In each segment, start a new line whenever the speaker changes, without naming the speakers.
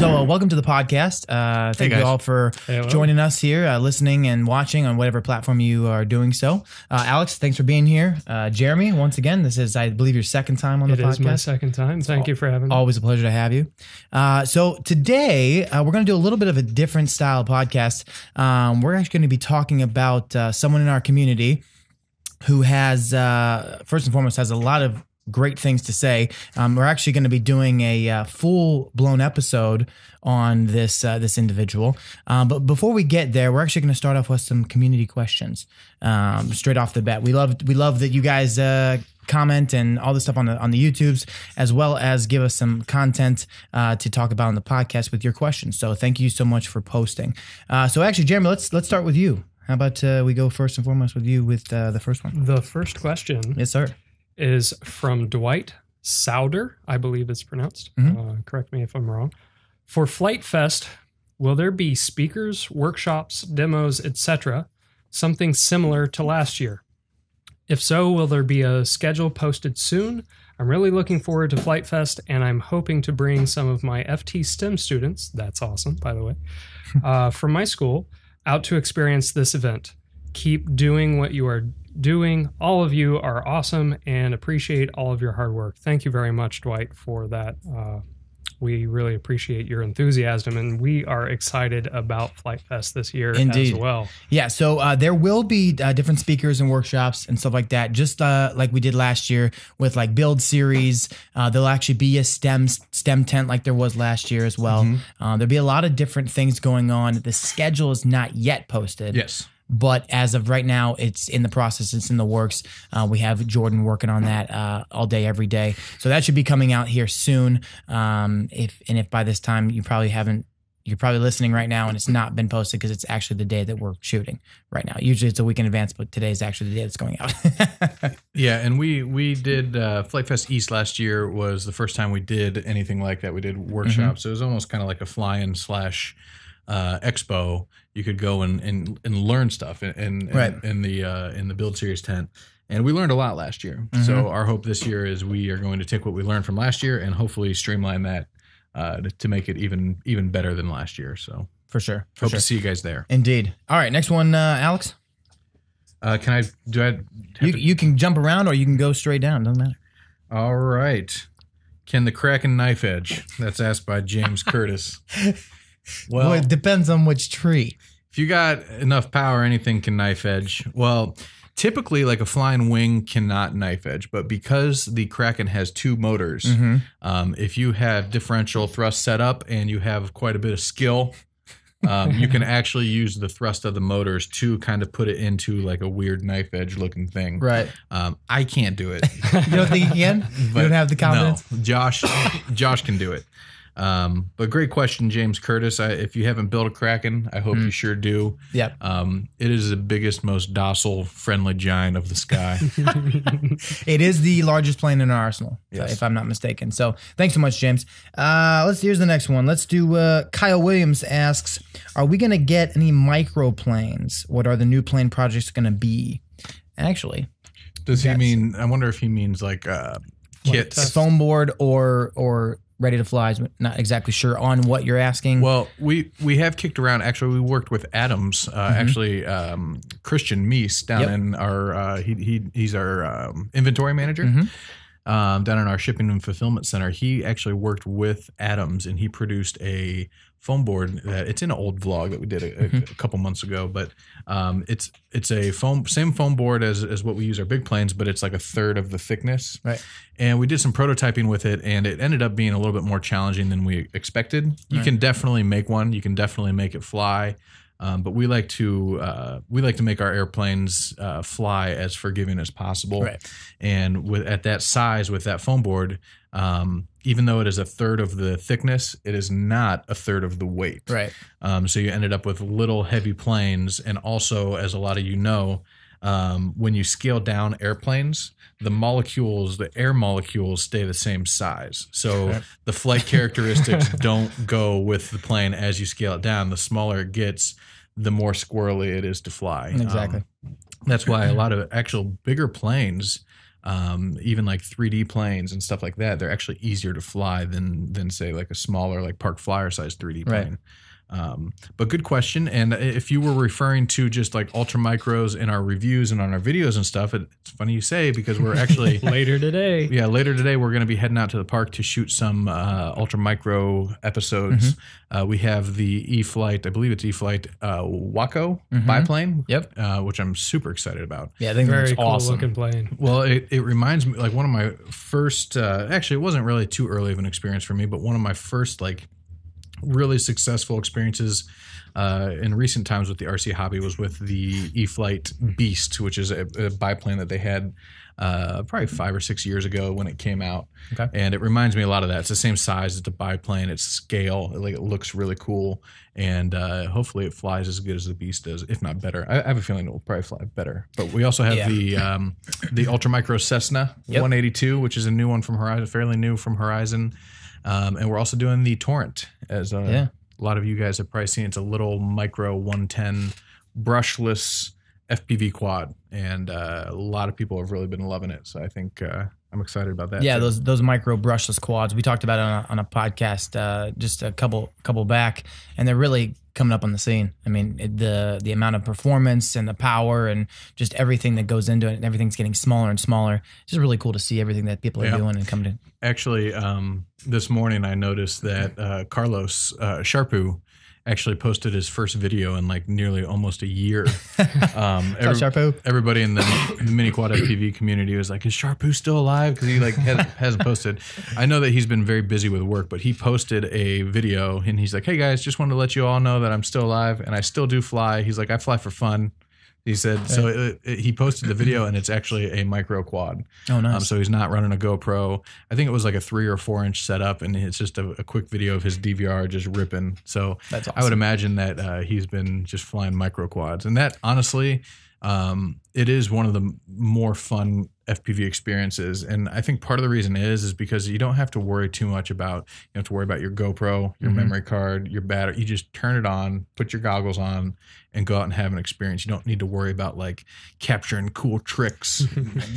So welcome to the podcast. Thank you all for joining us here, listening and watching on whatever platform you are doing so. Alex, thanks for being here. Jeremy, once again, this is, I believe, your second time on the podcast.
It is my second time. Thank you for having me.
Always a pleasure to have you. So today, we're going to do a little bit of a different style podcast. We're actually going to be talking about someone in our community who has, first and foremost, has a lot of great things to say. We're actually going to be doing a full-blown episode on this individual. But before we get there, we're actually going to start off with some community questions straight off the bat. We love that you guys comment and all this stuff on the YouTubes, as well as give us some content to talk about on the podcast with your questions. So thank you so much for posting. So actually, Jeremy, let's start with you. How about we go first and foremost with you with the first one?
The first question.
Yes, sir.
Is from Dwight Souder, I believe it's pronounced. Correct me if I'm wrong. For Flight Fest, will there be speakers, workshops, demos, etc., something similar to last year? If so, will there be a schedule posted soon? I'm really looking forward to Flight Fest, and I'm hoping to bring some of my FT STEM students, that's awesome, by the way, from my school, out to experience this event. Keep doing what you are doing. All of you are awesome and appreciate all of your hard work. Thank you very much, Dwight, for that. We really appreciate your enthusiasm, and we are excited about Flight Fest this year as well. Yeah, so there will be different speakers and workshops and stuff like that, just like we did last year with like build series. There'll actually be a STEM tent like there was last year as well. There'll be a lot of different things going on. The schedule is not yet posted.
Yes.
But as of right now, it's in the process. It's in the works. We have Jordan working on that all day, every day. So that should be coming out here soon. If by this time you're probably listening right now and it's not been posted because it's actually the day that we're shooting right now. Usually it's a week in advance, but today is actually the day that's going out.
Yeah, and we did Flight Fest East last year was the first time we did anything like that. We did workshops. So it was almost kind of like a fly-in / expo. You could go and learn stuff in the build series tent, and we learned a lot last year. So our hope this year is we are going to take what we learned from last year and hopefully streamline that to make it even better than last year. So
for sure,
hope to see you guys there.
Indeed. All right, next one, Alex. You can jump around or you can go straight down. Doesn't matter.
All right. Can the Kraken knife edge? That's asked by James Curtis.
Well, it depends on which tree.
If you got enough power, anything can knife edge. Well, typically, like a flying wing cannot knife edge, but because the Kraken has two motors, if you have differential thrust set up and you have quite a bit of skill, you can actually use the thrust of the motors to kind of put it into like a weird knife edge looking thing.
Right.
I can't do it.
You don't think you can? You don't have the confidence?
No, Josh can do it. But great question, James Curtis. If you haven't built a Kraken, I hope you sure do.
Yep.
It is the biggest, most docile, friendly giant of the sky.
It is the largest plane in our arsenal, if I'm not mistaken. So thanks so much, James. Here's the next one. Let's do Kyle Williams asks, are we going to get any microplanes? What are the new plane projects going to be? Actually.
Does he mean, I wonder if he means like kits.
Foam board or ready to fly. Not exactly sure on what you're asking.
Well, we have kicked around. Actually, we worked with Adams. Christian Meese down in our. He's our inventory manager down in our shipping and fulfillment center. He actually worked with Adams and he produced a foam board. It's in an old vlog that we did a couple months ago, but it's a same foam board as what we use our big planes, but it's like a third of the thickness.
Right.
And we did some prototyping with it, and it ended up being a little bit more challenging than we expected. You can definitely make one. You can definitely make it fly. But we like to make our airplanes fly as forgiving as possible.
Right.
And at that size, with that foam board, even though it is a third of the thickness, it is not a third of the weight.
Right.
So you ended up with little heavy planes, and also, as a lot of you know, when you scale down airplanes, the air molecules stay the same size. So the flight characteristics don't go with the plane as you scale it down. The smaller it gets, the more squirrely it is to fly.
Exactly.
That's why a lot of actual bigger planes even like 3D planes and stuff like that, they're actually easier to fly than say like a smaller like Park Flyer size 3D plane.
Right.
But good question. And if you were referring to just like ultra micros in our reviews and on our videos and stuff, it's funny you say, because we're actually
later today.
Yeah, later today we're going to be heading out to the park to shoot some ultra micro episodes. We have the E-Flight, I believe it's E-Flight Waco biplane.
Yep.
Which I'm super excited about.
Yeah, I think
Very
that's
cool
awesome.
looking plane.
Well, it reminds me, like one of my first, actually it wasn't really too early of an experience for me, but one of my first like really successful experiences in recent times with the RC hobby was with the E-Flight Beast, which is a biplane that they had probably 5 or 6 years ago when it came out.
Okay.
And it reminds me a lot of that. It's the same size. It's a biplane. It's scale. Like it looks really cool. And hopefully it flies as good as the Beast does, if not better. I have a feeling it will probably fly better. But we also have the Ultra Micro Cessna 182, which is a new one from Horizon, fairly new from Horizon. And we're also doing the Torrent, as a lot of you guys have probably seen. It's a little micro 110 brushless FPV quad, and a lot of people have really been loving it. So I think I'm excited about that.
Yeah,
too.
those micro brushless quads. We talked about it on a podcast just a couple back, and they're really coming up on the scene. I mean, the amount of performance and the power and just everything that goes into it, and everything's getting smaller and smaller. It's just really cool to see everything that people are doing and coming to.
Actually, this morning I noticed that Carlos Sharpu actually posted his first video in like nearly almost a year.
Sharpu?
Everybody in the mini quad FPV community was like, "Is Sharpu still alive?" Because he like hasn't posted. I know that he's been very busy with work, but he posted a video and he's like, "Hey guys, just wanted to let you all know that I'm still alive and I still do fly." He's like, "I fly for fun." He said, so he posted the video and it's actually a micro quad.
Oh, nice.
So he's not running a GoPro. I think it was like a 3 or 4 inch setup, and it's just a quick video of his DVR just ripping. So
That's awesome.
I would imagine that he's been just flying micro quads. And that, honestly, it is one of the more fun FPV experiences. And I think part of the reason is because you don't have to worry too much about, you don't have to worry about your GoPro, your memory card, your battery. You just turn it on, put your goggles on, and go out and have an experience. You don't need to worry about like capturing cool tricks.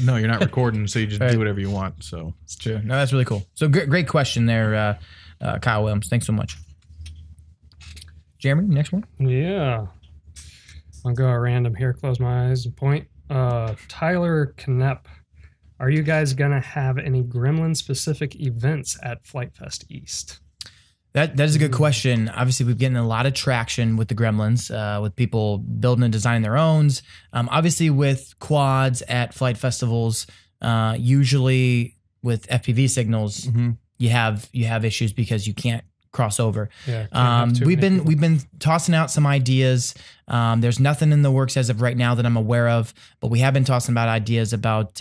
No, you're not recording, so you just do whatever you want. So
It's true. No, that's really cool. So great question there, Kyle Williams. Thanks so much. Jeremy, next one.
Yeah. I'll go at random here, close my eyes and point. Tyler Knepp, are you guys going to have any Gremlin-specific events at Flight Fest East?
That is a good question. Obviously, we've getting a lot of traction with the Gremlins, with people building and designing their own. Obviously, with quads at flight festivals, usually with FPV signals, you have issues because you can't cross over.
Yeah,
we've been tossing out some ideas. There's nothing in the works as of right now that I'm aware of, but we have been tossing about ideas about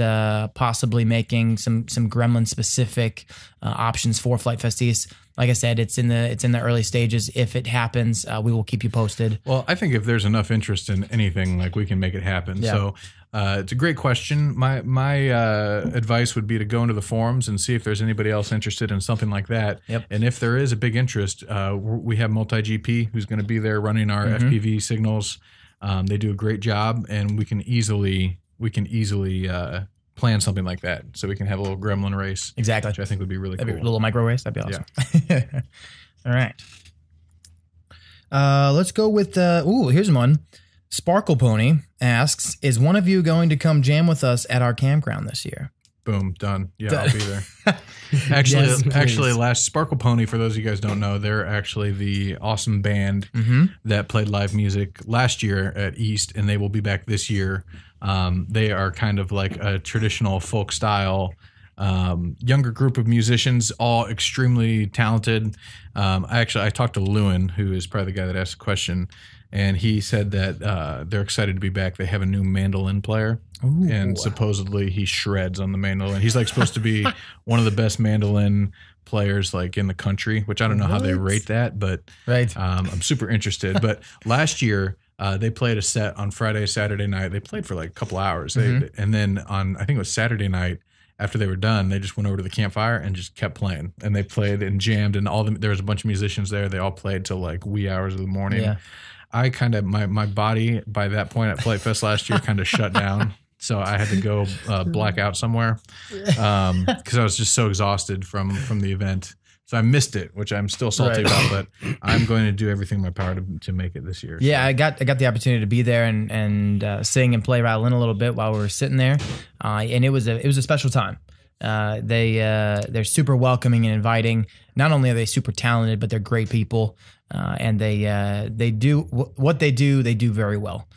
possibly making some Gremlin specific options for Flight Fest East. Like I said, it's in the early stages. If it happens, we will keep you posted.
Well, I think if there's enough interest in anything, like we can make it happen.
Yeah.
So it's a great question. My advice would be to go into the forums and see if there's anybody else interested in something like that.
Yep.
And if there is a big interest, we have MultiGP who's going to be there running our FPV signals. They do a great job, and we can easily plan something like that, so we can have a little gremlin race.
Exactly.
Which I think would be really
That'd
cool.
be a little micro race. That'd be awesome. Yeah. All right. Let's go with here's one. Sparkle Pony asks, is one of you going to come jam with us at our campground this year?
Boom, done. Yeah, I'll be there. Actually, last Sparkle Pony, for those of you guys don't know, they're actually the awesome band that played live music last year at East, and they will be back this year. They are kind of like a traditional folk style younger group of musicians, all extremely talented. I talked to Lewin, who is probably the guy that asked the question, and he said that they're excited to be back. They have a new mandolin player.
Ooh.
And supposedly he shreds on the mandolin. He's like supposed to be one of the best mandolin players like in the country, which I don't know how they rate that, but I'm super interested. But last year they played a set on Friday, Saturday night. They played for like a couple hours. And then on, I think it was Saturday night, after they were done, they just went over to the campfire and just kept playing. And they played and jammed, and there was a bunch of musicians there. They all played till like wee hours of the morning.
Yeah.
I kind of, my body by that point at Flight Fest last year kind of shut down. so I had to go black out somewhere because I was just so exhausted from the event. So I missed it, which I'm still salty about, but I'm going to do everything in my power to make it this year.
Yeah,
so.
I got the opportunity to be there and sing and play violin a little bit while we were sitting there, and it was a special time. They're super welcoming and inviting. Not only are they super talented, but they're great people, and they do what they do very well.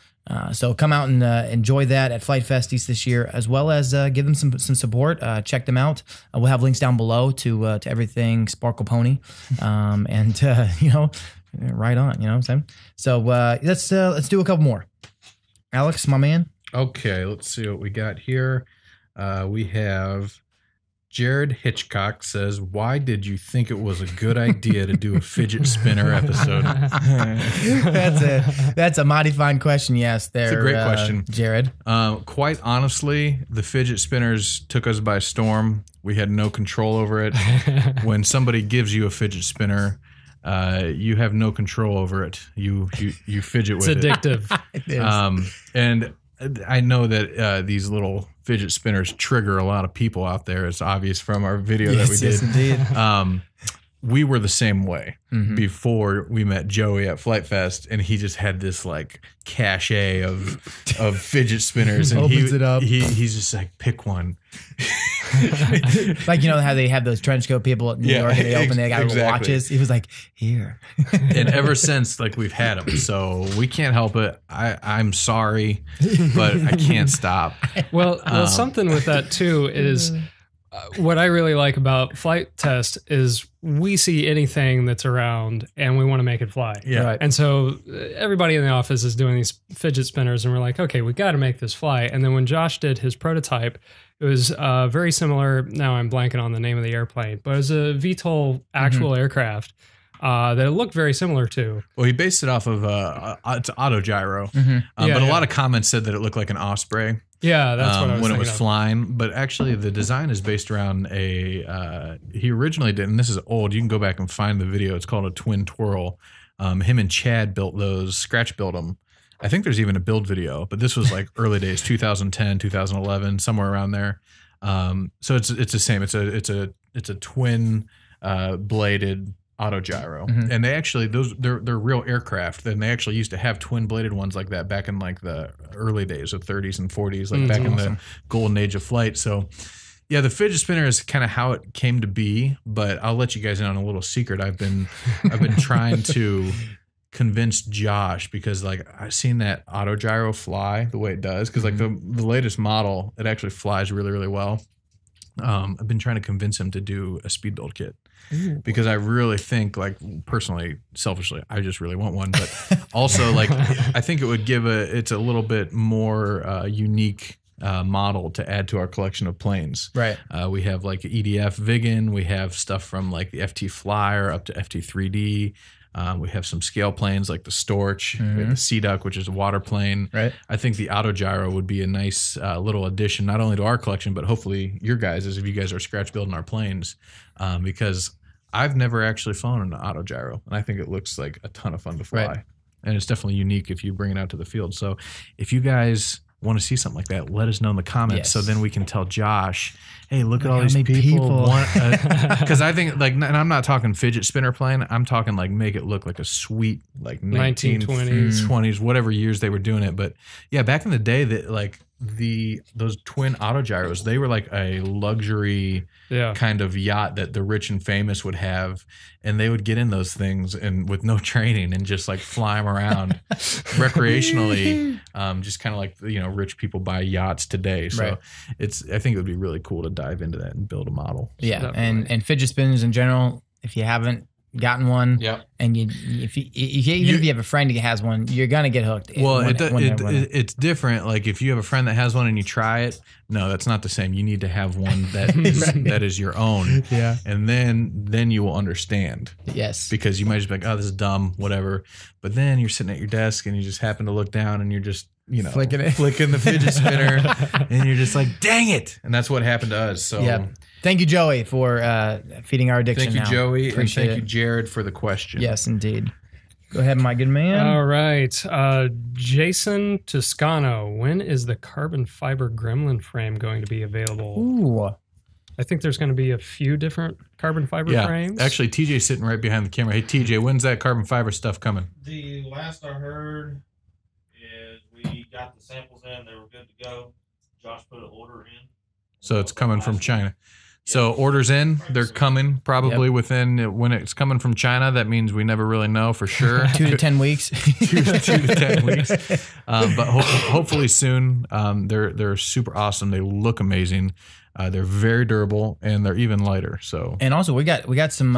So come out and enjoy that at Flight Fest East this year, as well as give them some support. Check them out. We'll have links down below to everything Sparkle Pony, and right on. You know what I'm saying? So let's do a couple more. Alex, my man.
Okay, let's see what we got here. We have Jared Hitchcock says, "Why did you think it was a good idea to do a fidget spinner episode?"
That's a mighty fine question. Yes, there.
It's a great question,
Jared.
Quite honestly, the fidget spinners took us by storm. We had no control over it. When somebody gives you a fidget spinner, you have no control over it. You fidget with it.
It's addictive.
It is.
And I know that these little fidget spinners trigger a lot of people out there. It's obvious from our video that we did.
Yes, indeed.
We were the same way before we met Joey at Flight Fest, and he just had this like cachet of fidget spinners, and
Opens it up.
He's just like, pick one.
Like, you know how they have those trench coat people at New York, and they open, they got little watches. He was like, here.
And ever since, like, we've had them, so we can't help it. I'm sorry, but I can't stop.
Well, something with that too is what I really like about Flight Test is we see anything that's around and we want to make it fly.
Yeah.
Right.
And so everybody in the office is doing these fidget spinners, and we're like, okay, we got to make this fly. And then when Josh did his prototype, it was very similar. Now I'm blanking on the name of the airplane, but it was a VTOL actual aircraft that it looked very similar to.
Well, he based it off of it's auto gyro, but a lot of comments said that it looked like an Osprey.
Yeah, that's what I was
when it
thinking
was
of.
flying. But actually, the design is based around he originally did, and this is old. You can go back and find the video. It's called a twin twirl. Him and Chad built those, scratch built them. I think there's even a build video, but this was like early days, 2010, 2011, somewhere around there. So it's the same. It's a twin bladed auto gyro, and they actually they're real aircraft. And they actually used to have twin bladed ones like that back in like the early days of 30s and 40s, like back in the golden age of flight. So yeah, the fidget spinner is kind of how it came to be. But I'll let you guys in on a little secret. I've been trying to convince Josh, because like I've seen that auto gyro fly the way it does, because like the latest model, it actually flies really, really well. I've been trying to convince him to do a speed build kit. Because I really think, like, personally, selfishly, I just really want one. But also, like, I think it would give it's a little bit more unique model to add to our collection of planes.
Right.
We have like EDF Vigan. We have stuff from like the FT Flyer up to FT3D. We have some scale planes like the Storch, we have the Sea Duck, which is a water plane.
Right.
I think the auto gyro would be a nice little addition, not only to our collection, but hopefully your guys', if you guys are scratch building our planes, because I've never actually flown an auto gyro, and I think it looks like a ton of fun to fly. Right. And it's definitely unique if you bring it out to the field. So if you guys want to see something like that, let us know in the comments, so then we can tell Josh, hey, look at all these people. Because I think, like, and I'm not talking fidget spinner plane, I'm talking like make it look like a sweet, like 1920s, whatever years they were doing it. But yeah, back in the day, that like those twin auto gyros, they were like a luxury kind of yacht that the rich and famous would have, and they would get in those things and with no training and just like fly them around recreationally, just kind of like, you know, rich people buy yachts today. So I think it would be really cool to dive into that and build a model.
Yeah, and fidget spinners in general, if you haven't gotten one, and if you have a friend who has one, you're gonna get hooked.
Well, it's different. Like if you have a friend that has one and you try it, no, that's not the same. You need to have one that is your own. Yeah, and then you will understand. Yes, because you might just be like, oh, this is dumb, whatever. But then you're sitting at your desk and you just happen to look down and you're just, you know, flicking the fidget spinner, and you're just like, dang it! And that's what happened to us. So.
Thank you, Joey, for feeding our addiction.
Thank you, Joey, and thank you, Jared, for the question.
Yes, indeed. Go ahead, my good man.
All right. Jason Toscano, when is the carbon fiber gremlin frame going to be available?
Ooh.
I think there's going to be a few different carbon fiber frames.
Actually, TJ's sitting right behind the camera. Hey, TJ, when's that carbon fiber stuff coming?
The last I heard is we got the samples in. They were good to go. Josh put an order in.
So it's coming from China. So orders in, they're coming probably within, when it's coming from China, that means we never really know for sure.
2 to 10 weeks.
2 to 10 weeks. But hopefully soon. They're super awesome. They look amazing. They're very durable and they're even lighter. So
And also we got some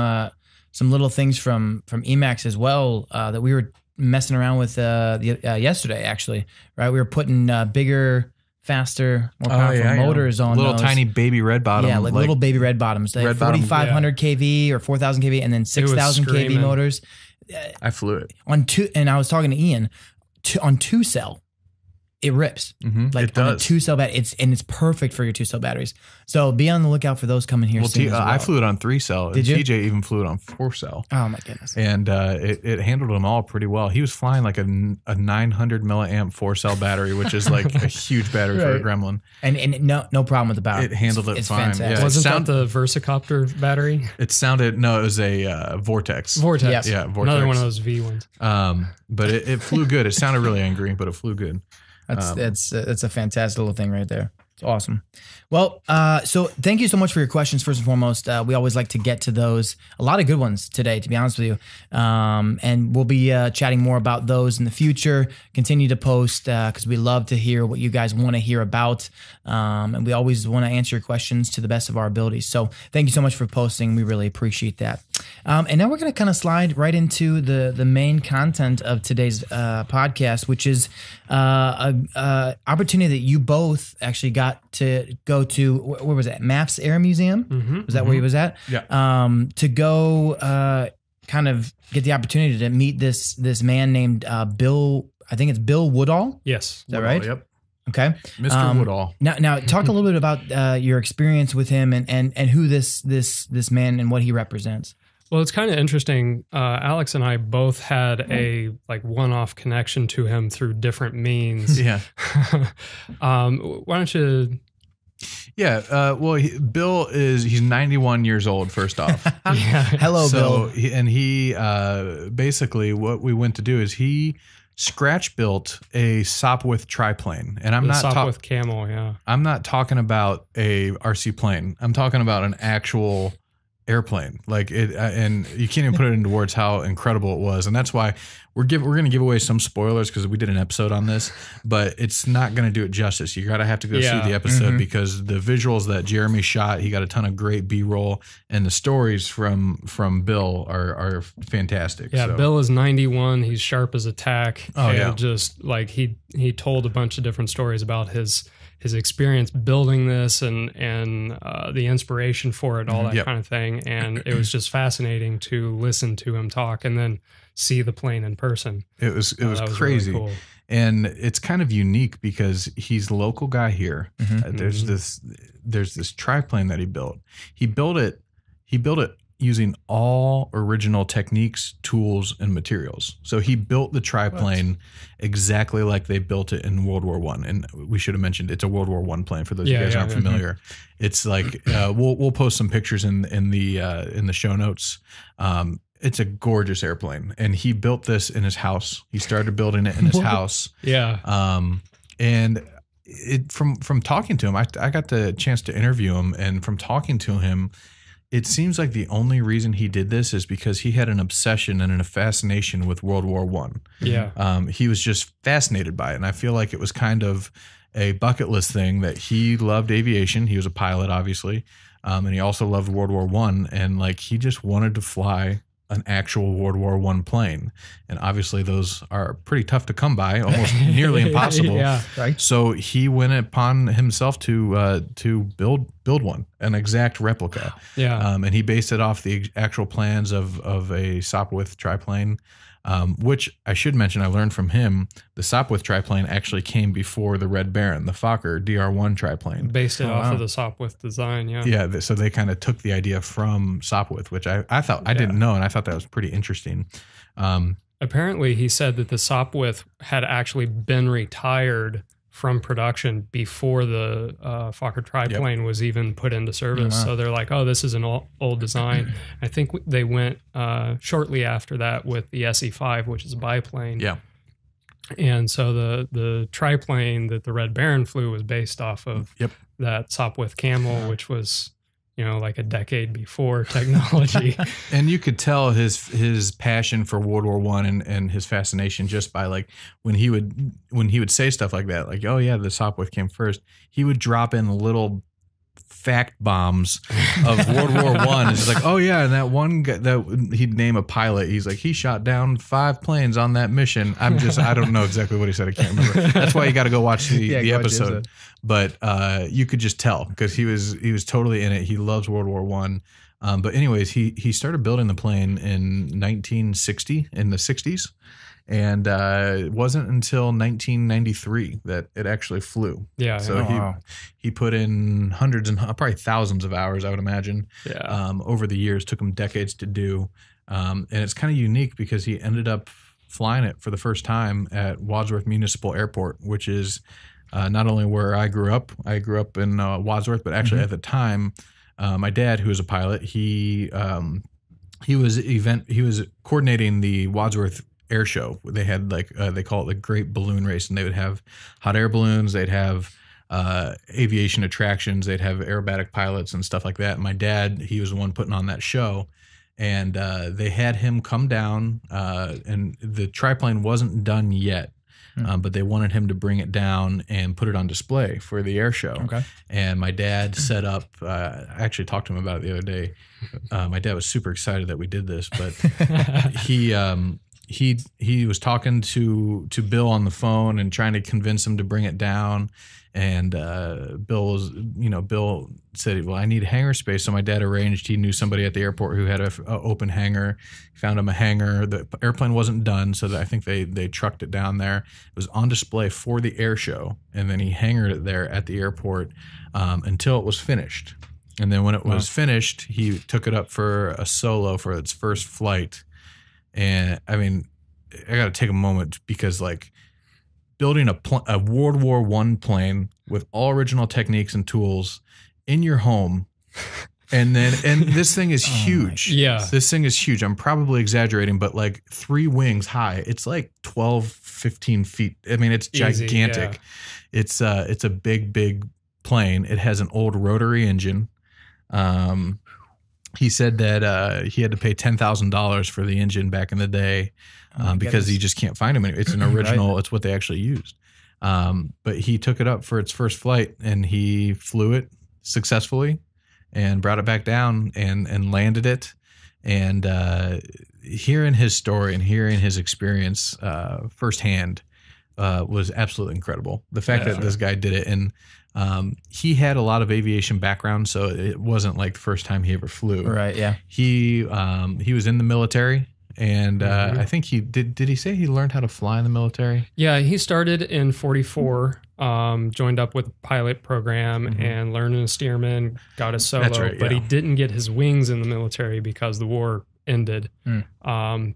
little things from Emacs as well that we were messing around with yesterday actually, right? We were putting bigger, faster, more powerful motors on
little
those.
tiny baby red bottom.
Yeah, like little baby red bottoms. They have 4,500 kV or 4,000 kV and then 6,000 kV motors.
I flew it.
And I was talking to Ian, on 2-cell. It rips. Like
it
on
does.
a 2-cell battery. It's perfect for your 2-cell batteries. So be on the lookout for those coming here soon.
I flew it on 3-cell.
Did you?
TJ even flew it on 4-cell.
Oh my goodness.
And it handled them all pretty well. He was flying like a 900 milliamp 4-cell battery, which is like a huge battery for a Gremlin.
And no problem with the battery.
It handled it fine.
Fantastic.
Yeah,
Wasn't that the Versacopter battery?
It sounded, no, it was a Vortex.
Vortex.
Yes.
Yeah, Vortex.
Another one of those V ones.
But it flew good. It sounded really angry, but it flew good.
That's a fantastic little thing right there. It's awesome. Well, so thank you so much for your questions. First and foremost, we always like to get to those. A lot of good ones today, to be honest with you. And we'll be chatting more about those in the future. Continue to post because we love to hear what you guys want to hear about. And we always want to answer your questions to the best of our abilities. So thank you so much for posting. We really appreciate that. And now we're going to kind of slide right into the main content of today's podcast, which is an opportunity that you both actually got to go to. Where was that? Maps Air Museum? Was that where he was at?
Yeah.
To go kind of get the opportunity to meet this man named Bill. I think it's Bill Woodall.
Yes.
Is that right?
Yep.
Okay.
Mr. Woodall.
Now talk a little bit about your experience with him and who this man and what he represents.
Well, it's kind of interesting. Alex and I both had a one-off connection to him through different means.
Yeah.
Why don't you?
Yeah. Well, Bill he's 91 years old, first off.
Hello, Bill.
He basically what we went to do is he scratch built a Sopwith triplane. And I'm not
Sopwith Camel, yeah.
I'm not talking about a RC plane. I'm talking about an actual airplane, like it, and you can't even put it into words how incredible it was. And that's why we're going to give away some spoilers because we did an episode on this, but it's not going to do it justice. You gotta have to go see the episode because the visuals that Jeremy shot, he got a ton of great B-roll, and the stories from Bill are fantastic.
Yeah,
so.
Bill is 91. He's sharp as a tack.
Oh, yeah.
Just like he told a bunch of different stories about his experience building this and the inspiration for it, all that kind of thing. And it was just fascinating to listen to him talk and then see the plane in person.
It was crazy.
Really cool.
And it's kind of unique because he's a local guy here. There's this triplane that he built. He built it using all original techniques, tools, and materials. So he built the triplane exactly like they built it in World War I. And we should have mentioned it's a World War I plane for those of you guys aren't familiar. It's like we'll post some pictures in the show notes. It's a gorgeous airplane, and he built this in his house. He started building it in his house.
Yeah.
And from talking to him, I got the chance to interview him, and from talking to him, it seems like the only reason he did this is because he had an obsession and a fascination with World War I.
Yeah.
He was just fascinated by it. And I feel like it was kind of a bucket list thing that he loved aviation. He was a pilot, obviously. And he also loved World War I. And like, he just wanted to fly an actual World War I plane. And obviously those are pretty tough to come by, almost nearly impossible.
Yeah,
right.
So he went upon himself to build one, an exact replica.
Yeah.
And he based it off the actual plans of a Sopwith triplane, which I should mention, I learned from him, the Sopwith triplane actually came before the Red Baron, the Fokker DR1 triplane.
Based it off of the Sopwith design, yeah.
Yeah, so they kind of took the idea from Sopwith, which I thought I didn't know, and I thought that was pretty interesting.
apparently he said that the Sopwith had actually been retired from production before the Fokker triplane was even put into service.
Wow.
So they're like, oh, this is an old design. I think they went shortly after that with the SE-5, which is a biplane.
Yeah.
And so the triplane that the Red Baron flew was based off of that Sopwith Camel, which was, like a decade before technology.
And you could tell his passion for World War I and his fascination just by like when he would say stuff like that, like, oh yeah, the Sopwith came first. He would drop in little fact bombs of World War I. It's like, oh yeah, and that one guy that he'd name a pilot. He's like, he shot down 5 planes on that mission. I don't know exactly what he said. I can't remember. That's why you got to go watch the episode. But you could just tell because he was totally in it. He loves World War I. But anyways, he started building the plane in 1960 in the 60s. And it wasn't until 1993 that it actually flew.
Yeah.
So he put in hundreds and probably thousands of hours, I would imagine.
Yeah.
Over the years, took him decades to do. And it's kind of unique because he ended up flying it for the first time at Wadsworth Municipal Airport, which is not only where I grew up. I grew up in Wadsworth, but actually at the time, my dad, who was a pilot, he was coordinating the Wadsworth air show. They had like they call it the Great Balloon Race, and they would have hot air balloons, they'd have aviation attractions, they'd have aerobatic pilots and stuff like that. And my dad, he was the one putting on that show, and they had him come down, and the triplane wasn't done yet. But they wanted him to bring it down and put it on display for the air show. Okay. And my dad set up, I actually talked to him about it the other day. My dad was super excited that we did this, but he was talking to Bill on the phone and trying to convince him to bring it down. And Bill said, well, I need hangar space. So my dad arranged, he knew somebody at the airport who had a open hangar. He found him a hangar. The airplane wasn't done, so I think they trucked it down there. It was on display for the air show, and then he hangared it there at the airport until it was finished. And then when it was finished, he took it up for a solo for its first flight. And I mean, I got to take a moment because like building a World War I plane with all original techniques and tools in your home. And this thing is huge.
Yeah.
This thing is huge. I'm probably exaggerating, but like 3 wings high. It's like 12, 15 feet. I mean, it's gigantic. Easy, yeah. It's a big plane. It has an old rotary engine. He said that he had to pay $10,000 for the engine back in the day because he just can't find them anymore. It's an original. Right. It's what they actually used. But he took it up for its first flight, and he flew it successfully and brought it back down and landed it. And hearing his story and hearing his experience firsthand was absolutely incredible. The fact that this guy did it, and he had a lot of aviation background, so it wasn't like the first time he ever flew.
Right. Yeah.
He was in the military, and I think he did. Did he say he learned how to fly in the military?
Yeah, he started in 44. Joined up with a pilot program and learned as a steerman. Got a solo,
That's right,
but he didn't get his wings in the military because the war ended.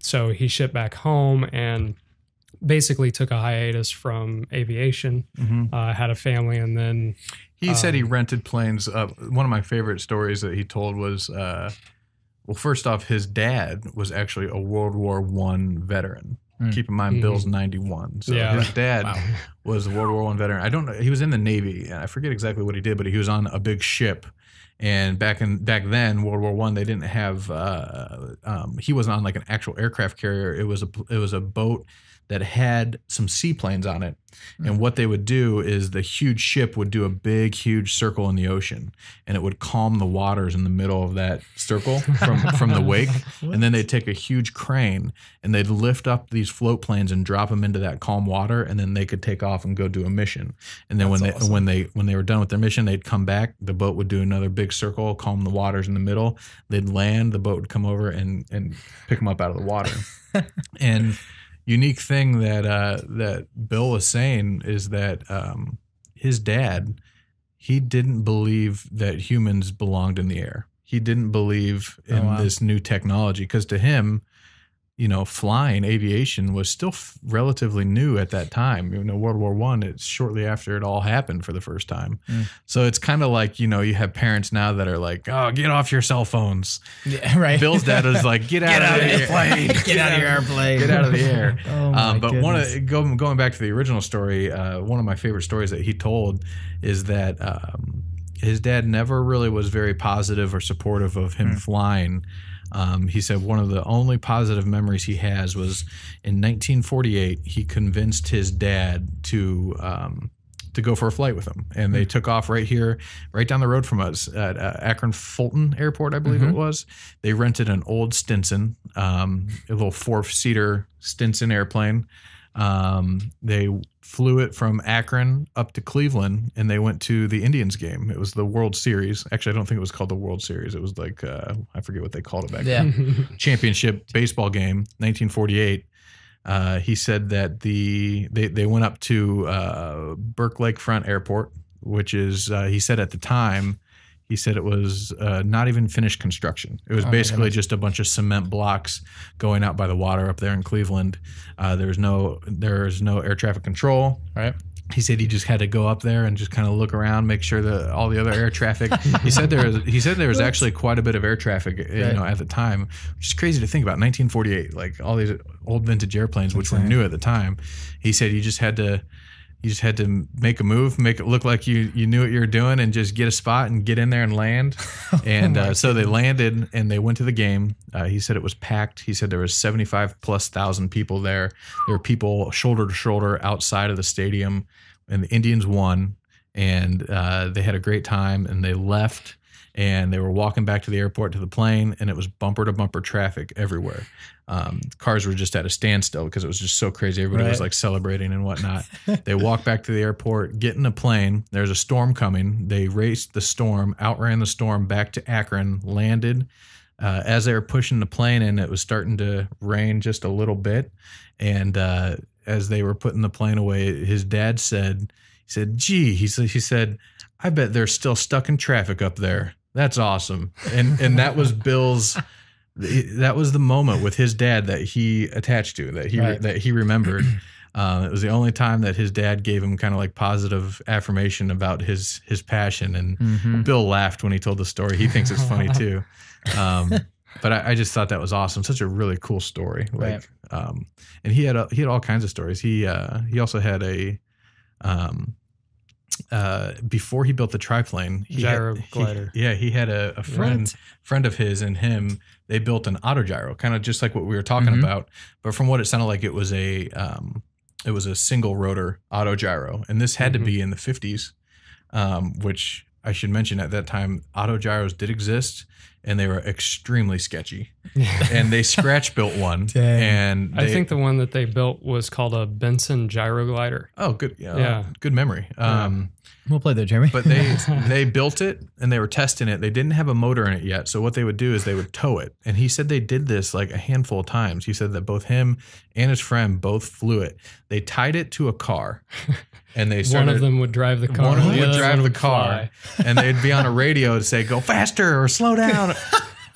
So he shipped back home and basically took a hiatus from aviation, had a family, and then
he said he rented planes. One of my favorite stories that he told was, well, first off, his dad was actually a World War I veteran. Keep in mind, Bill's 91. So his dad was a World War I veteran. I don't know. He was in the Navy, and I forget exactly what he did, but he was on a big ship. And back then, World War I, they didn't have. He wasn't on like an actual aircraft carrier. It was a boat that had some seaplanes on it. And what they would do is the huge ship would do a big, huge circle in the ocean, and it would calm the waters in the middle of that circle from the wake. And then they'd take a huge crane and they'd lift up these float planes and drop them into that calm water, and then they could take off and go do a mission. And then when they were done with their mission, they'd come back. The boat would do another big circle, calm the waters in the middle. They'd land. The boat would come over and pick them up out of the water. And unique thing that Bill was saying is that his dad, he didn't believe that humans belonged in the air. He didn't believe in this new technology because to him, flying aviation was still relatively new at that time. World War I, it's shortly after it all happened for the first time. So it's kind of like, you have parents now that are like, oh, get off your cell phones.
Yeah, right.
Bill's dad was like, get out of the plane.
Get out of your airplane.
Get out of the air.
Oh my
but
goodness.
going back to the original story, one of my favorite stories that he told is that his dad never really was very positive or supportive of him flying. He said one of the only positive memories he has was in 1948, he convinced his dad to go for a flight with him. And they took off right down the road from us at Akron Fulton Airport, I believe it was. They rented an old Stinson, a little 4-seater Stinson airplane. They flew it from Akron up to Cleveland, and they went to the Indians game. It was the World Series. Actually, I don't think it was called the World Series. It was like, I forget what they called it back then. Championship baseball game, 1948. He said that they went up to Burke Lakefront Airport, which is, he said at the time, he said it was not even finished construction. It was basically just a bunch of cement blocks going out by the water up there in Cleveland. There's no air traffic control.
Right.
He said he just had to go up there and just kind of look around, make sure that all the other air traffic. He said there was actually quite a bit of air traffic, at the time, which is crazy to think about. 1948, like all these old vintage airplanes, which were new at the time. He said you just had to make a move, make it look like you knew what you were doing, and just get a spot and get in there and land. And so they landed and they went to the game. He said it was packed. He said there was 75,000+ people there. There were people shoulder to shoulder outside of the stadium, and the Indians won. And they had a great time, and they left. And they were walking back to the airport to the plane, and it was bumper to bumper traffic everywhere. Cars were just at a standstill because it was just so crazy. Everybody was like celebrating and whatnot. They walked back to the airport, get in a plane. There's a storm coming. They raced the storm, outran the storm back to Akron, landed. As they were pushing the plane in, it was starting to rain just a little bit. And as they were putting the plane away, his dad said, gee, he said, I bet they're still stuck in traffic up there. That's awesome. And that was Bill's, that was the moment with his dad that he attached to, that he remembered. It was the only time that his dad gave him kind of like positive affirmation about his passion. And Bill laughed when he told the story. He thinks it's funny too. But I just thought that was awesome. Such a really cool story. Like, and he had all kinds of stories. He also had before he built the triplane,
gyro glider.
He had a friend of his and him. They built an autogyro, kind of just like what we were talking about. But from what it sounded like, it was a single rotor autogyro, and this had to be in the 50s, which I should mention at that time, autogyros did exist, and they were extremely sketchy. And they scratch built one. And
I think the one that they built was called a Benson gyro glider.
Oh, good. Good memory.
We'll play there, Jeremy.
But they built it and they were testing it. They didn't have a motor in it yet. So what they would do is they would tow it. And he said they did this like a handful of times. He said that both him and his friend both flew it. They tied it to a car. And they started,
one of them would drive the car.
One of them would drive the car. And they'd be on a radio to say, go faster or slow down.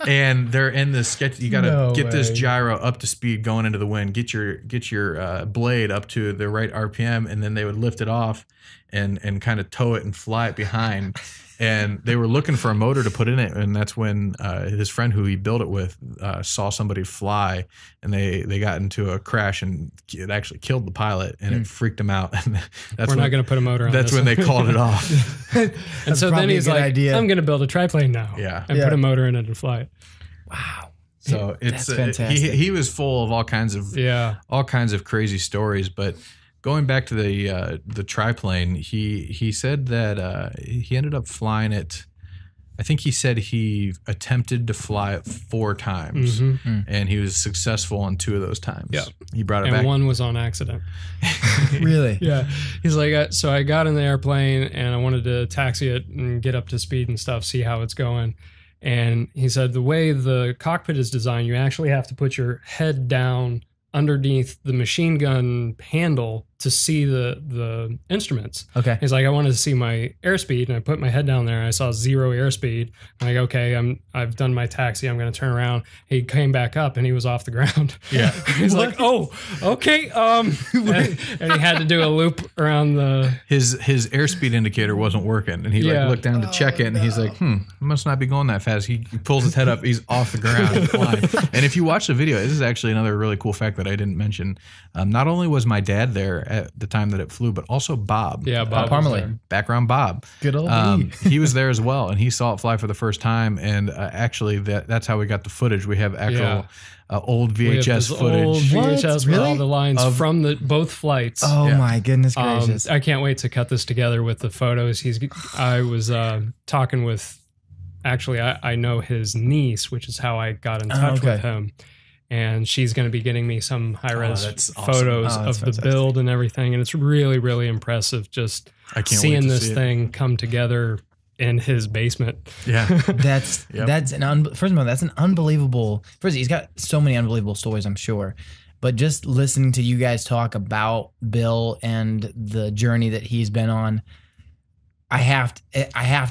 And they're in this sketch. You got to get this gyro up to speed going into the wind. Get your blade up to the right RPM, and then they would lift it off and kind of tow it and fly it behind. And they were looking for a motor to put in it, and that's when his friend who he built it with saw somebody fly, and they got into a crash, and it actually killed the pilot, and it freaked him out. And
we're not going to put a motor on.
That's when they called it off.
And so then he's like, I'm going to build a triplane now. And put a motor in it and fly it.
Wow.
So it's
fantastic.
He was full of all kinds of crazy stories. But going back to the triplane, he said that he ended up flying it. I think he said he attempted to fly it 4 times, and he was successful on 2 of those times.
Yeah,
he brought it back.
And one was on accident.
Really?
Yeah. He's like, so I got in the airplane and I wanted to taxi it and get up to speed and stuff, see how it's going. And he said the way the cockpit is designed, you actually have to put your head down underneath the machine gun handle to see the instruments.
Okay.
He's like, I wanted to see my airspeed, and I put my head down there, and I saw 0 airspeed. I'm like, okay, I've done my taxi. I'm going to turn around. He came back up, and he was off the ground.
Yeah.
He's like, oh, okay. And he had to do a loop around
his airspeed indicator wasn't working, and he like looked down to check it, and he's like, it must not be going that fast. He pulls his head up, he's off the ground and flying. And if you watch the video, this is actually another really cool fact that I didn't mention. Not only was my dad there at the time that it flew, but also Bob.
Yeah, Bob
Parmalee.
Background Bob.
Good old
he was there as well, and he saw it fly for the first time. And actually, that's how we got the footage. We have actual old VHS footage.
Old VHS with
Really?
all the lines from both flights.
Oh my goodness gracious.
I can't wait to cut this together with the photos. I was talking with, actually, I know his niece, which is how I got in touch with him. And she's going to be getting me some high-res photos of the
fantastic.
build and everything. And it's really, really impressive just seeing this thing come together in his basement.
Yeah.
That's first of all, that's an unbelievable. First, he's got so many unbelievable stories, I'm sure. But just listening to you guys talk about Bill and the journey that he's been on, I have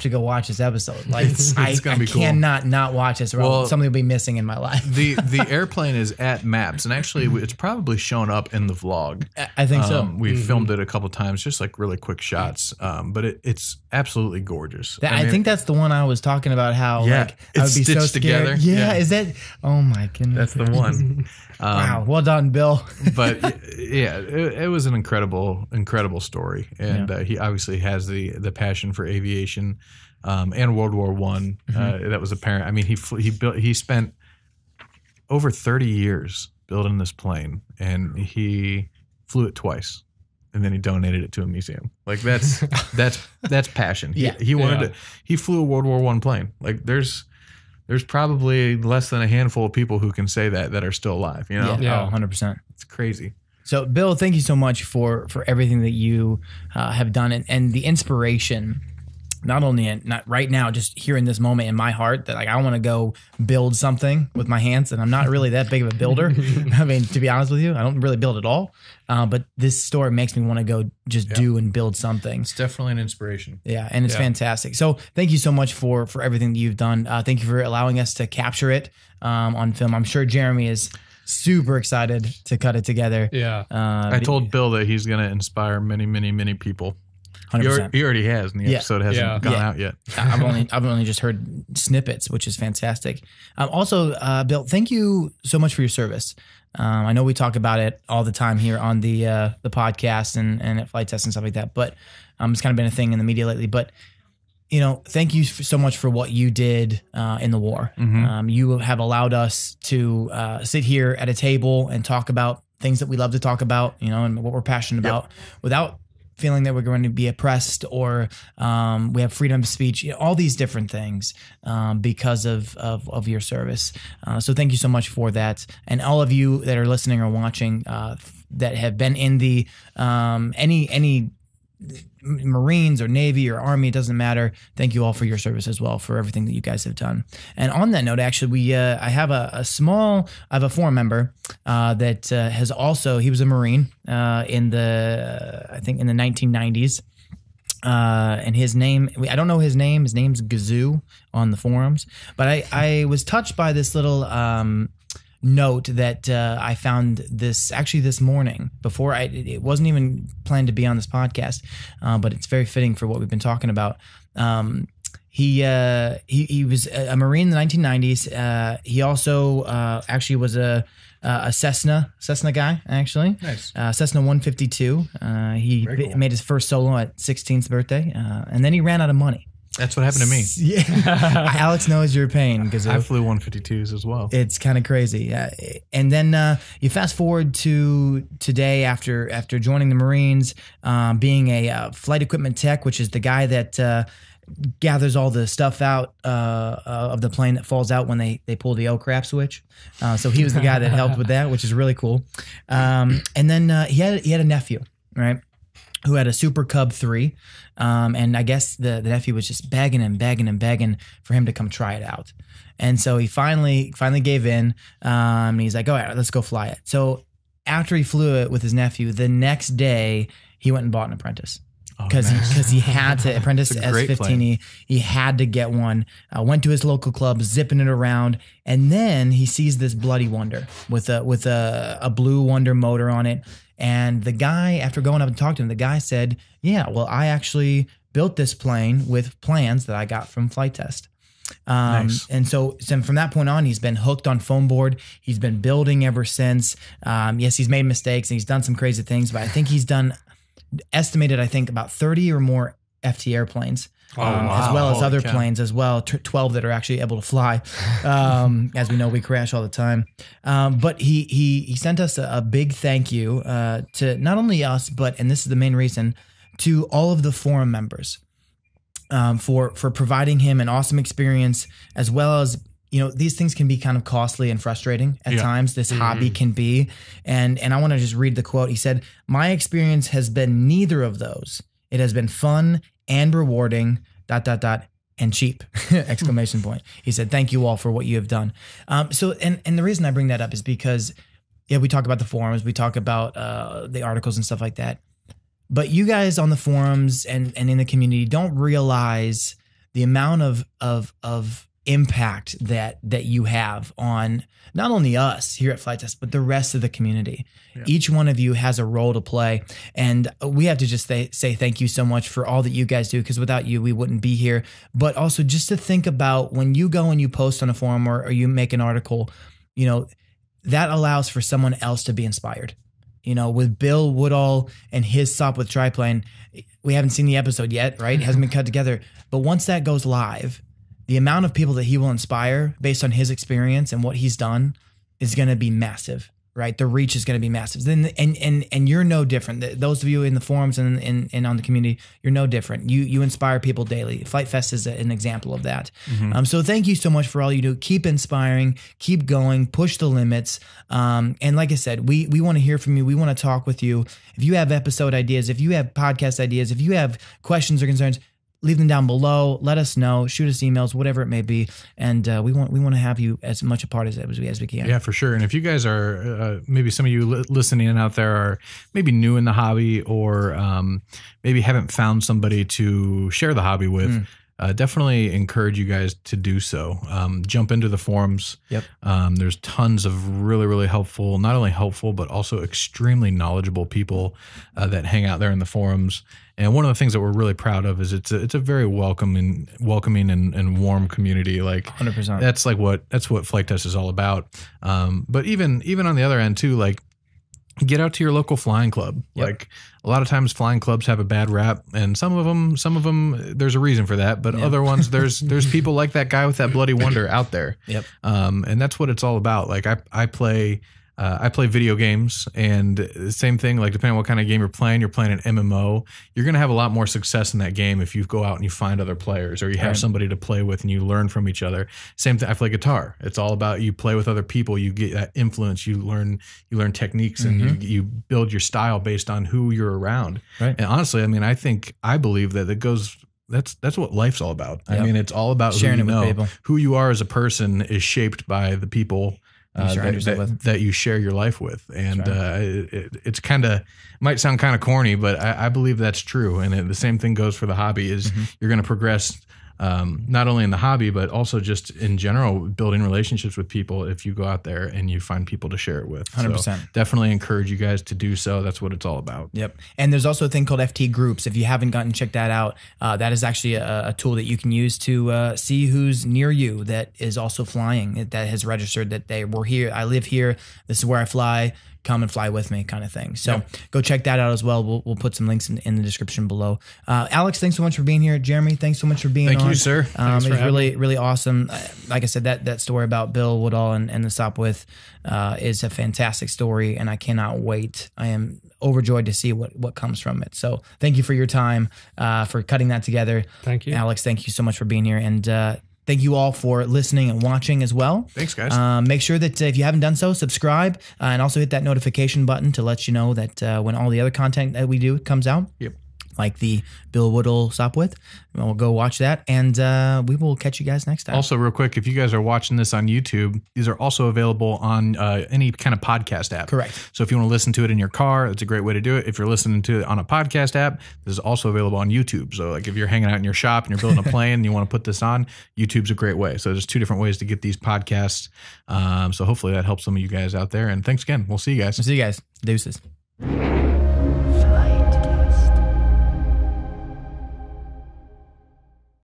to go watch this episode. Like
It's gonna be cool.
cannot not watch this, or something will be missing in my life.
The airplane is at Maps, and actually it's probably shown up in the vlog.
I think so.
We filmed it a couple times, just like really quick shots. But it's absolutely gorgeous.
I think that's the one I was talking about. How like I would
it's
be so
stitched
scared.
together.
Yeah, is that? Oh my goodness,
that's the one.
Wow, well done, Bill.
But yeah, it was an incredible story, and he obviously has the passion for aviation and World War I. That was apparent. I mean, he spent over 30 years building this plane, and he flew it twice, and then he donated it to a museum. Like that's passion. He flew a World War I plane. Like there's probably less than a handful of people who can say that are still alive, you know?
Yeah, 100%.
It's crazy.
So, Bill, thank you so much for everything that you have done and the inspiration, not only not right now, just here in this moment in my heart that like I want to go build something with my hands, and I'm not really that big of a builder. I mean, to be honest with you, I don't really build at all. But this story makes me want to go just do and build something.
It's definitely an inspiration.
Yeah, and it's fantastic. So thank you so much for everything that you've done. Thank you for allowing us to capture it on film. I'm sure Jeremy is super excited to cut it together.
Yeah.
I told Bill that he's going to inspire many, many, many people.
100%.
He already has, and the episode hasn't gone out yet.
I've only just heard snippets, which is fantastic. Also, Bill, thank you so much for your service. I know we talk about it all the time here on the podcast and at flight tests and stuff like that, but it's kind of been a thing in the media lately. But you know, thank you so much for what you did in the war. You have allowed us to sit here at a table and talk about things that we love to talk about, you know, and what we're passionate about without feeling that we're going to be oppressed or we have freedom of speech, you know, all these different things because of your service. So thank you so much for that. And all of you that are listening or watching that have been in the any Marines or Navy or Army, it doesn't matter. Thank you all for your service as well, for everything that you guys have done. And on that note, actually, I have I have a forum member that has also, he was a Marine in the 1990s. And his name, I don't know his name. His name's Gazoo on the forums. But I was touched by this little note that I found this morning before it wasn't even planned to be on this podcast, but it's very fitting for what we've been talking about. He was a Marine in the 1990s. He also actually was a Cessna guy, actually. Nice. Cessna 152. He made his first solo at 16th birthday, and then he ran out of money.
That's what happened to me.
Yeah, Alex knows your pain because
I flew 152s as well.
It's kind of crazy. And then you fast forward to today after joining the Marines, being a flight equipment tech, which is the guy that gathers all the stuff out of the plane that falls out when they pull the oh crap switch. So he was the guy that helped with that, which is really cool. And then he had a nephew, right, who had a Super Cub 3. And I guess the nephew was just begging for him to come try it out. And so he finally gave in. And he's like, all right, let's go fly it. So after he flew it with his nephew, the next day he went and bought an apprentice. Because he had to apprentice as 15. He had to get one. Went to his local club, zipping it around, and then he sees this Bloody Wonder with a Blue Wonder motor on it. And the guy, after going up and talking to him, the guy said, "Yeah, well, I actually built this plane with plans that I got from Flight Test."
Nice.
And so from that point on, he's been hooked on foam board. He's been building ever since. Yes, he's made mistakes and he's done some crazy things, but I think he's done estimated, I think, about 30 or more FT airplanes, as well as other planes as well, 12 that are actually able to fly. As we know, we crash all the time. But he sent us a big thank you to not only us, but, and this is the main reason, to all of the forum members for providing him an awesome experience, as well as, you know, these things can be kind of costly and frustrating at times. This hobby can be. And I want to just read the quote. He said, "My experience has been neither of those. It has been fun and rewarding, ... and cheap, !" He said, "Thank you all for what you have done." So the reason I bring that up is because, yeah, we talk about the forums, we talk about the articles and stuff like that. But you guys on the forums and in the community don't realize the amount of impact that you have on not only us here at Flight Test, but the rest of the community. Yeah. Each one of you has a role to play, and we have to just say thank you so much for all that you guys do, because without you, we wouldn't be here. But also just to think about when you go and you post on a forum or you make an article, you know, that allows for someone else to be inspired. You know, with Bill Woodall and his Sopwith Triplane, we haven't seen the episode yet, right? It hasn't been cut together. But once that goes live, the amount of people that he will inspire based on his experience and what he's done is going to be massive, right? The reach is going to be massive. Then and you're no different. Those of you in the forums and on the community, you're no different. You inspire people daily. Flight Fest is an example of that. So thank you so much for all you do. Keep inspiring, keep going, push the limits. And like I said, we want to hear from you. We want to talk with you. If you have episode ideas, if you have podcast ideas, if you have questions or concerns, leave them down below. Let us know. Shoot us emails, whatever it may be, and we want to have you as much a part as we can.
Yeah, for sure. And if you guys are maybe some of you listening out there are maybe new in the hobby, or maybe haven't found somebody to share the hobby with, definitely encourage you guys to do so. Jump into the forums.
Yep.
There's tons of really helpful, not only helpful, but also extremely knowledgeable people that hang out there in the forums. And one of the things that we're really proud of is it's a very welcoming and warm community. Like
100%.
That's what Flight Test is all about. But even on the other end too, like, get out to your local flying club.
Yep.
Like, a lot of times flying clubs have a bad rap, and some of them there's a reason for that, but other ones there's people like that guy with that Bloody Wonder out there.
Yep.
And that's what it's all about. Like, I play video games, and the same thing, like, depending on what kind of game you're playing an MMO, you're going to have a lot more success in that game if you go out and you find other players, or you have somebody to play with and you learn from each other. Same thing, I play guitar. It's all about, you play with other people, you get that influence, you learn techniques, and you build your style based on who you're around.
Right.
And honestly, I mean, I believe that it goes, that's what life's all about.
Yep.
I mean, it's all about
sharing
who you
it with
know.
people.
Who you are as a person is shaped by the people that you share your life with. And it's kind of, might sound kind of corny, but I believe that's true. And the same thing goes for the hobby, is you're going to progress not only in the hobby, but also just in general, building relationships with people if you go out there and you find people to share it with.
100%.
So definitely encourage you guys to do so. That's what it's all about.
Yep. And there's also a thing called FT groups. If you haven't gotten checked that out, that is actually a tool that you can use to see who's near you that is also flying, that has registered that they were here. I live here. This is where I fly. Come and fly with me, kind of thing. So go check that out as well. We'll put some links in the description below. Alex, thanks so much for being here. Jeremy, thanks so much for being on.
Thank you, sir.
It was really awesome. Like I said, that story about Bill Woodall and the Sopwith is a fantastic story, and I cannot wait. I am overjoyed to see what comes from it. So thank you for your time, for cutting that together.
Thank you.
Alex, thank you so much for being here. And thank you all for listening and watching as well.
Thanks, guys.
Make sure that if you haven't done so, subscribe, and also hit that notification button to let you know that when all the other content that we do comes out.
Yep.
like the Bill Woodall Sopwith. We'll go watch that, and we will catch you guys next time.
Also, real quick, if you guys are watching this on YouTube, these are also available on any kind of podcast app.
Correct.
So if you want to listen to it in your car, that's a great way to do it. If you're listening to it on a podcast app, this is also available on YouTube. So like if you're hanging out in your shop and you're building a plane and you want to put this on, YouTube's a great way. So there's 2 different ways to get these podcasts. So hopefully that helps some of you guys out there. And thanks again. We'll see you guys.
Deuces.